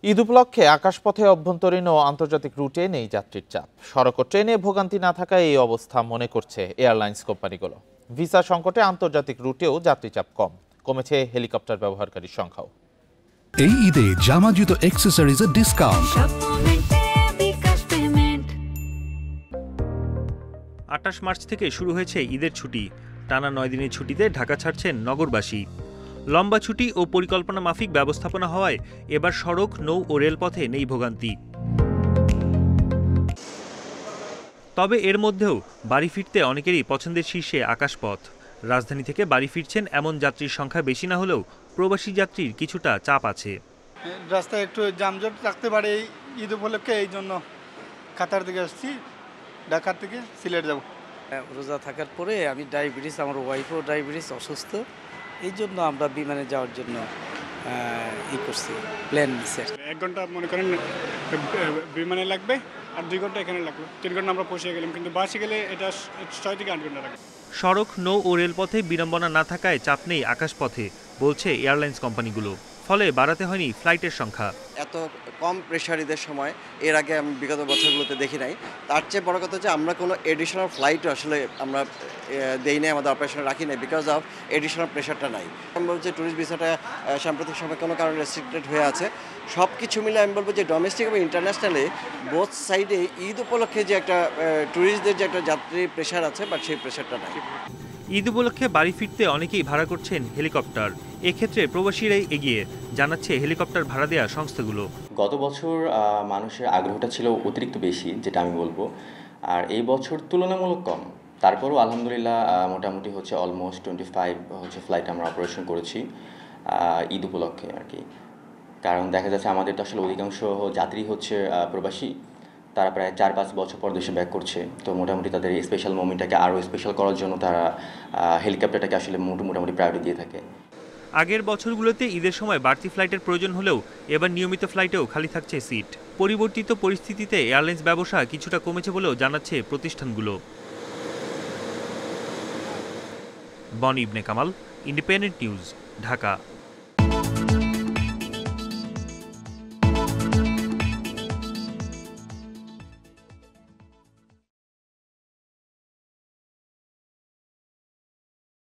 ঈদ উপলক্ষে আকাশপথে অভ্যন্তরীণ ও আন্তর্জাতিক রুটে নেই যাত্রীর চাপ। সড়ক ও ট্রেনে ভোগান্তি না থাকায় এই অবস্থা মনে করছে এয়ারলাইন্স কোম্পানিগুলো। ভিসা সংকটে আন্তর্জাতিক রুটেও যাত্রী চাপ কমেছে হেলিকপ্টার ব্যবহারকারীর সংখ্যাও। এই ঈদে জামা জুতো অ্যাক্সেসরিজের ডিসকাউন্ট। 28 মার্চ থেকে শুরু হয়েছে ঈদের ছুটি। টানা 9 দিনের ছুটিতে ঢাকা ছাড়ছেন নগরবাসী। লম্বা ছুটি ও পরিকল্পনা মাফিক ব্যবস্থাপনা হওয়ায় এবার সড়ক, নৌ ও রেলপথে নেই ভোগান্তি। তবে এর মধ্যেও বাড়ি ফিরতে অনেকেরই পছন্দের শীর্ষে আকাশপথ। রাজধানী থেকে বাড়ি ফিরছেন এমন যাত্রীর সংখ্যা বেশি না হলেও প্রবাসী যাত্রীর কিছুটা চাপ আছে। রাস্তায় একটু যানজট থাকতে পারে এই ঈদ উপলক্ষে, এই জন্য কাতার থেকে আসছি, ঢাকার থেকে সিলেট যাব। রোজা থাকার পরে আমি ডায়াবেটিস, আমার ওয়াইফও ডায়াবেটিস, অসুস্থ। এই জন্য আমরা বিমানে যাওয়ার জন্য করছি, প্ল্যান নিচ্ছি। 1 ঘন্টা মনে করেন বিমানে লাগবে, আর 2 ঘন্টা এখানে লাগবে, 3 ঘন্টা আমরা পৌঁছে গেলাম। কিন্তু বাসে গেলে এটা 6 থেকে 8 ঘন্টা লাগবে। সড়ক, নৌ ও রেলপথে বিড়ম্বনা না থাকায় চাপ নেই আকাশপথে, বলছে এয়ারলাইন্স কোম্পানিগুলো। ফলে বাড়াতে হয়নি ফ্লাইটের সংখ্যা। এত কম প্রেশার ঈদের সময় এর আগে আমি বিগত বছরগুলোতে দেখি নাই। তার চেয়ে বড় কথা হচ্ছে আমরা কোনো এডিশনাল ফ্লাইটও আসলে আমরা দেই নাই, আমাদের অপারেশনে রাখি নাই, বিকজ অফ এডিশনাল প্রেশারটা নাই। আমি বলবো যে ট্যুরিস্ট ভিসাটা সাম্প্রতিক সময় কোনো কারণে রেস্ট্রিক্টেড হয়ে আছে। সব কিছু মিলে আমি বলবো যে ডোমেস্টিক এবং ইন্টারন্যাশনালে বোথ সাইডে ঈদ উপলক্ষে যে একটা ট্যুরিস্টদের যে একটা যাত্রী প্রেশার আছে, বাট সেই প্রেশারটা নাই। ঈদ উপলক্ষে বাড়ি ফিরতে অনেকেই ভাড়া করছেন হেলিকপ্টার। এক্ষেত্রে প্রবাসীরাই এগিয়ে, জানাচ্ছে হেলিকপ্টার ভাড়া দেওয়া সংস্থাগুলো। গত বছর মানুষের আগ্রহটা ছিল অতিরিক্ত বেশি, যেটা আমি বলবো, আর এই বছর তুলনামূলক কম। তারপরও আলহামদুলিল্লাহ মোটামুটি হচ্ছে অলমোস্ট 25 ফ্লাইট আমরা অপারেশন করেছি ঈদ উপলক্ষে আর কি। কারণ দেখা যাচ্ছে আমাদের তো আসলে অধিকাংশ যাত্রী হচ্ছে প্রবাসী, তারা প্রায় 4-5 বছর পর দেশে ব্যাক করছে। তো মোটামুটি তাদের এই স্পেশাল মোমেন্টটাকে আরও স্পেশাল করার জন্য তারা হেলিকপ্টারটাকে আসলে মোটামুটি প্রায়োরিটি দিয়ে থাকে। আগের বছরগুলোতে ঈদের সময় বাড়তি ফ্লাইটের প্রয়োজন হলেও এবার নিয়মিত ফ্লাইটেও খালি থাকছে সিট। পরিবর্তিত পরিস্থিতিতে এয়ারলাইন্স ব্যবসা কিছুটা কমেছে বলেও জানাচ্ছে প্রতিষ্ঠানগুলো। বনি ইবনে কামাল, ইন্ডিপেন্ডেন্ট নিউজ, ঢাকা।